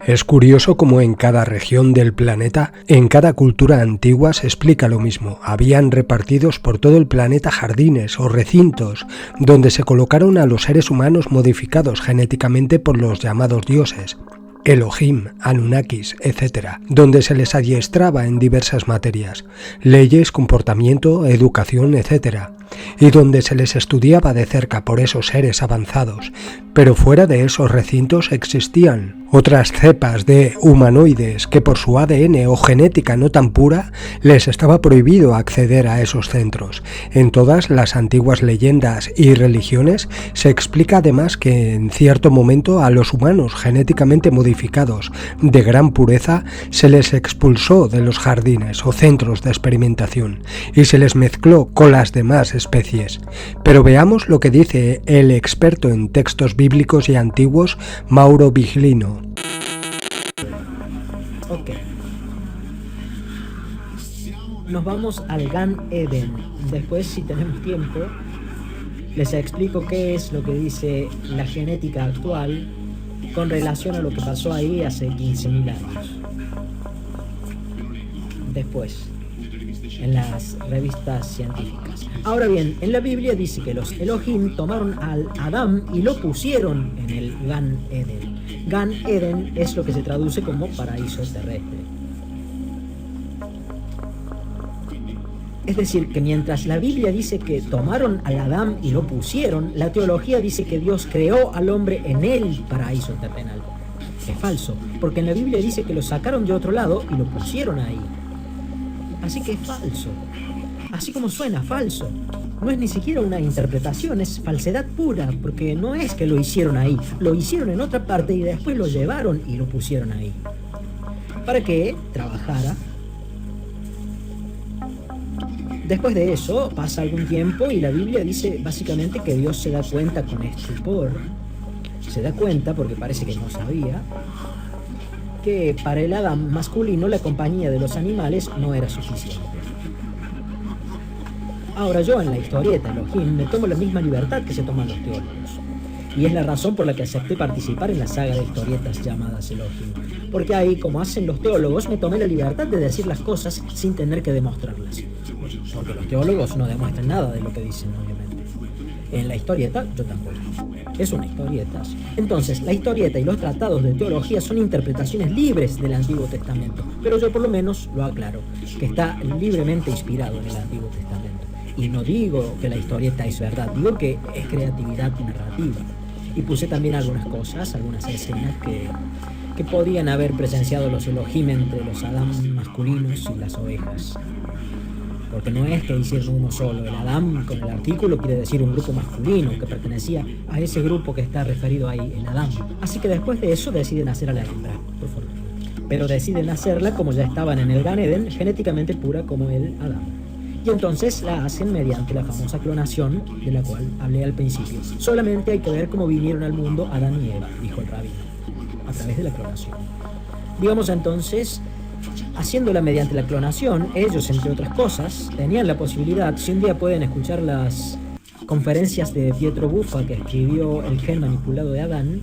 Es curioso cómo en cada región del planeta, en cada cultura antigua se explica lo mismo. Habían repartidos por todo el planeta jardines o recintos donde se colocaron a los seres humanos modificados genéticamente por los llamados dioses, Elohim, Anunnakis, etc., donde se les adiestraba en diversas materias, leyes, comportamiento, educación, etc., y donde se les estudiaba de cerca por esos seres avanzados, pero fuera de esos recintos existían otras cepas de humanoides que por su ADN o genética no tan pura les estaba prohibido acceder a esos centros. En todas las antiguas leyendas y religiones se explica además que en cierto momento a los humanos genéticamente modificados de gran pureza se les expulsó de los jardines o centros de experimentación y se les mezcló con las demás especies. Pero veamos lo que dice el experto en textos bíblicos y antiguos Mauro Biglino. Ok. Nos vamos al Gan Eden. Después, si tenemos tiempo, les explico qué es lo que dice la genética actual con relación a lo que pasó ahí hace 15.000 años. Después, en las revistas científicas. Ahora bien, en la Biblia dice que los Elohim tomaron al Adán y lo pusieron en el Gan Eden. Gan Eden es lo que se traduce como paraíso terrestre. Es decir, que mientras la Biblia dice que tomaron al Adán y lo pusieron, la teología dice que Dios creó al hombre en el paraíso terrenal. Es falso, porque en la Biblia dice que lo sacaron de otro lado y lo pusieron ahí. Así que es falso. Así como suena, falso. No es ni siquiera una interpretación, es falsedad pura, porque no es que lo hicieron ahí, lo hicieron en otra parte y después lo llevaron y lo pusieron ahí. Para que trabajara. Después de eso, pasa algún tiempo y la Biblia dice básicamente que Dios se da cuenta con estupor. Se da cuenta, porque parece que no sabía, que para el Adán masculino la compañía de los animales no era suficiente. Ahora yo en la historieta Elohim me tomo la misma libertad que se toman los teólogos. Y es la razón por la que acepté participar en la saga de historietas llamadas Elohim. Porque ahí, como hacen los teólogos, me tomé la libertad de decir las cosas sin tener que demostrarlas. Porque los teólogos no demuestran nada de lo que dicen, obviamente. En la historieta, yo tampoco. Es una historieta. Entonces, la historieta y los tratados de teología son interpretaciones libres del Antiguo Testamento. Pero yo por lo menos lo aclaro, que está libremente inspirado en el Antiguo Testamento. Y no digo que la historieta es verdad, digo que es creatividad narrativa. Y puse también algunas cosas, algunas escenas que podían haber presenciado los Elohim entre los Adán masculinos y las ovejas. Porque no es que hicieron uno solo. El Adán con el artículo quiere decir un grupo masculino que pertenecía a ese grupo que está referido ahí, el Adán. Así que después de eso deciden hacer a la hembra, por favor. Pero deciden hacerla como ya estaban en el Gan Eden, genéticamente pura como el Adán. Y entonces la hacen mediante la famosa clonación de la cual hablé al principio. Solamente hay que ver cómo vinieron al mundo Adán y Eva, dijo el rabino, a través de la clonación. Digamos entonces, haciéndola mediante la clonación, ellos, entre otras cosas, tenían la posibilidad, si un día pueden escuchar las conferencias de Pietro Buffa, que escribió El gen manipulado de Adán,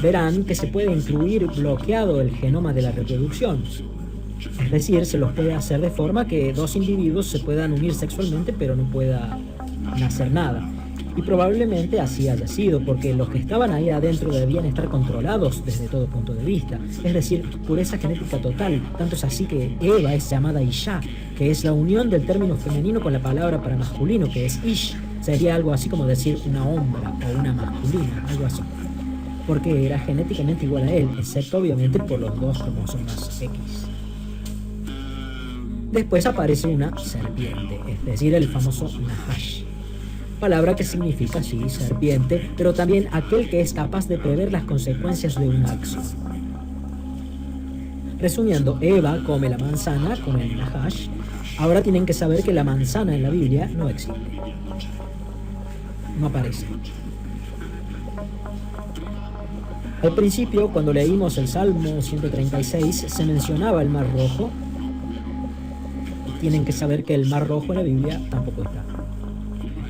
verán que se puede incluir bloqueado el genoma de la reproducción. Es decir, se los puede hacer de forma que dos individuos se puedan unir sexualmente, pero no pueda nacer nada. Y probablemente así haya sido, porque los que estaban ahí adentro debían estar controlados desde todo punto de vista. Es decir, pureza genética total. Tanto es así que Eva es llamada Isha, que es la unión del término femenino con la palabra para masculino, que es Ish. Sería algo así como decir una hembra o una masculina, algo así. Porque era genéticamente igual a él, excepto obviamente por los dos cromosomas X. Después aparece una serpiente, es decir, el famoso Nahash. Palabra que significa, sí, serpiente, pero también aquel que es capaz de prever las consecuencias de un acto. Resumiendo, Eva come la manzana con el Nahash. Ahora tienen que saber que la manzana en la Biblia no existe. No aparece. Al principio, cuando leímos el Salmo 136, se mencionaba el Mar Rojo. Tienen que saber que el Mar Rojo en la Biblia tampoco está.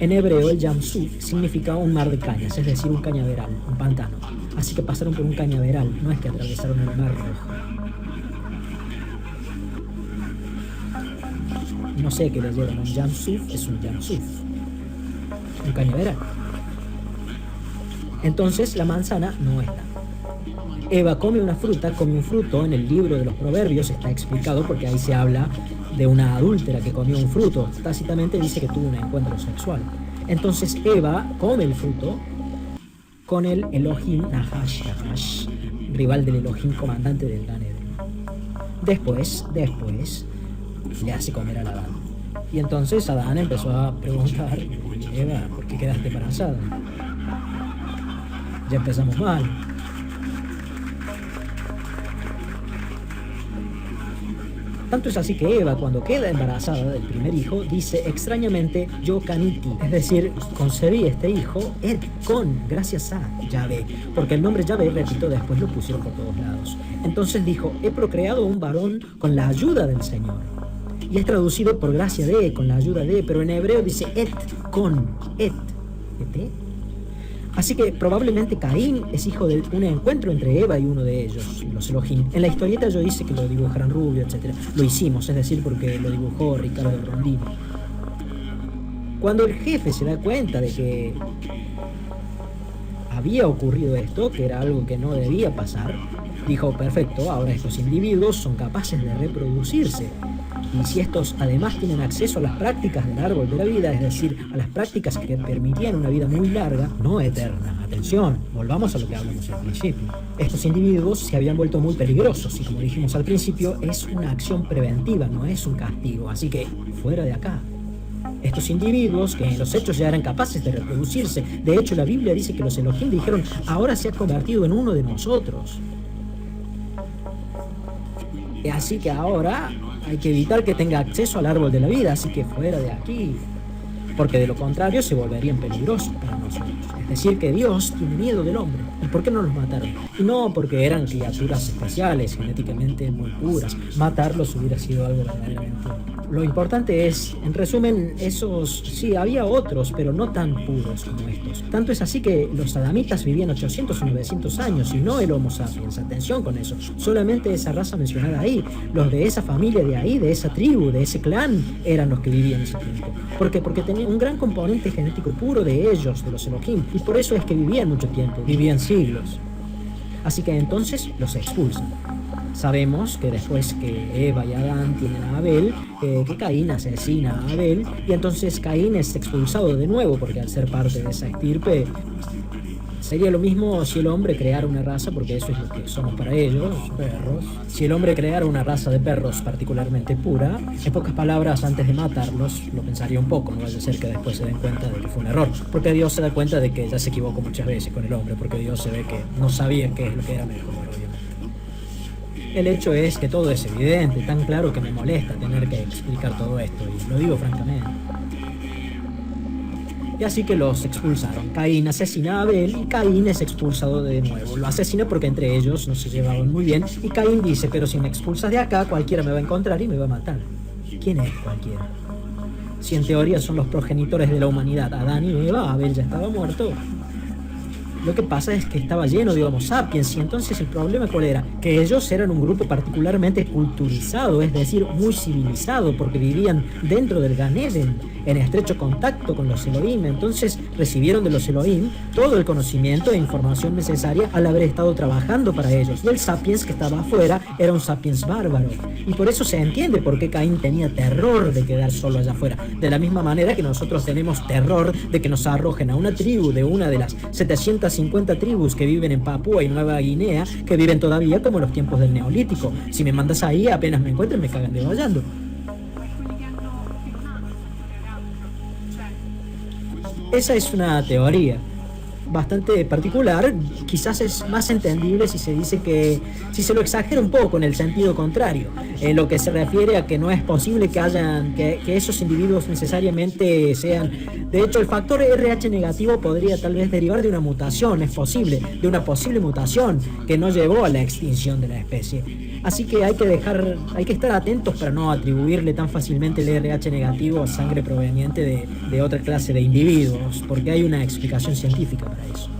En hebreo, el Yam Suf significa un mar de cañas, es decir, un cañaveral, un pantano. Así que pasaron por un cañaveral, no es que atravesaron el mar Rojo. No sé qué le llevan a un Yam Suf, es un Yam Suf, un cañaveral. Entonces la manzana no está. Eva come una fruta, come un fruto. En el libro de los Proverbios está explicado porque ahí se habla de una adúltera que comió un fruto. Tácitamente dice que tuvo un encuentro sexual. Entonces Eva come el fruto con el Elohim Nahash, rival del Elohim comandante del Gan Eden. Después le hace comer a Adán. Y entonces Adán empezó a preguntar: Eva, ¿por qué quedaste embarazada? Ya empezamos mal. Tanto es así que Eva, cuando queda embarazada del primer hijo, dice extrañamente yo caniti, es decir, concebí este hijo gracias a Yahvé, porque el nombre Yahvé, repito, después lo pusieron por todos lados. Entonces dijo, he procreado un varón con la ayuda del Señor. Y es traducido por gracia de, con la ayuda de, pero en hebreo dice et. Así que probablemente Caín es hijo de un encuentro entre Eva y uno de ellos, los Elohim. En la historieta yo hice que lo dibujaran rubio, etc. Lo hicimos, es decir, porque lo dibujó Ricardo Rondini. Cuando el jefe se da cuenta de que había ocurrido esto, que era algo que no debía pasar, dijo, perfecto, ahora estos individuos son capaces de reproducirse. Y si estos además tienen acceso a las prácticas del árbol de la vida, es decir, a las prácticas que permitían una vida muy larga, no eterna. Atención, volvamos a lo que hablamos al principio. Estos individuos se habían vuelto muy peligrosos y, como dijimos al principio, es una acción preventiva, no es un castigo. Así que, fuera de acá. Estos individuos, que en los hechos ya eran capaces de reproducirse, de hecho la Biblia dice que los Elohim dijeron, ahora se ha convertido en uno de nosotros. Así que ahora hay que evitar que tenga acceso al árbol de la vida, así que fuera de aquí, porque de lo contrario se volverían peligrosos para nosotros. Es decir, que Dios tiene miedo del hombre. ¿Y por qué no los mataron? Y no porque eran criaturas especiales, genéticamente muy puras. Matarlos hubiera sido algo verdaderamente... Lo importante es, en resumen, sí, había otros, pero no tan puros como estos. Tanto es así que los adamitas vivían 800 o 900 años y no el Homo sapiens. Atención con eso. Solamente esa raza mencionada ahí, los de esa familia de ahí, de esa tribu, de ese clan, eran los que vivían ese tiempo. ¿Por qué? Porque tenían un gran componente genético puro de ellos, de los Elohim, y por eso es que vivían mucho tiempo, vivían siglos. Así que entonces los expulsan. Sabemos que después que Eva y Adán tienen a Abel, que Caín asesina a Abel, y entonces Caín es expulsado de nuevo, porque al ser parte de esa estirpe, sería lo mismo si el hombre creara una raza, porque eso es lo que somos para ellos, perros. Si el hombre creara una raza de perros particularmente pura, en pocas palabras, antes de matarlos, lo pensaría un poco, no vaya a ser que después se den cuenta de que fue un error. Porque Dios se da cuenta de que ya se equivocó muchas veces con el hombre, porque Dios se ve que no sabía qué es lo que era mejor, obviamente. El hecho es que todo es evidente, tan claro que me molesta tener que explicar todo esto, y lo digo francamente. Y así que los expulsaron. Caín asesina a Abel y Caín es expulsado de nuevo. Lo asesina porque entre ellos no se llevaban muy bien. Y Caín dice, pero si me expulsas de acá, cualquiera me va a encontrar y me va a matar. ¿Quién es cualquiera? Si en teoría son los progenitores de la humanidad, Adán y Eva, Abel ya estaba muerto. Lo que pasa es que estaba lleno de Homo sapiens, y entonces el problema ¿cuál era? Que ellos eran un grupo particularmente culturizado, es decir, muy civilizado, porque vivían dentro del Gan Eden, en estrecho contacto con los Elohim. Entonces recibieron de los Elohim todo el conocimiento e información necesaria al haber estado trabajando para ellos. Y el sapiens que estaba afuera era un sapiens bárbaro. Y por eso se entiende por qué Caín tenía terror de quedar solo allá afuera. De la misma manera que nosotros tenemos terror de que nos arrojen a una tribu de una de las 750 tribus que viven en Papúa y Nueva Guinea, que viven todavía como en los tiempos del Neolítico. Si me mandas ahí, apenas me encuentren, me cagan degollando. Esa es una teoría. bastante particular. Quizás es más entendible si se dice que, si se lo exagera un poco en el sentido contrario, en lo que se refiere a que no es posible que esos individuos necesariamente sean. De hecho, el factor RH negativo podría tal vez derivar de una mutación, es posible, de una posible mutación que no llevó a la extinción de la especie. Así que hay que estar atentos para no atribuirle tan fácilmente el RH negativo a sangre proveniente de otra clase de individuos, porque hay una explicación científica para eso.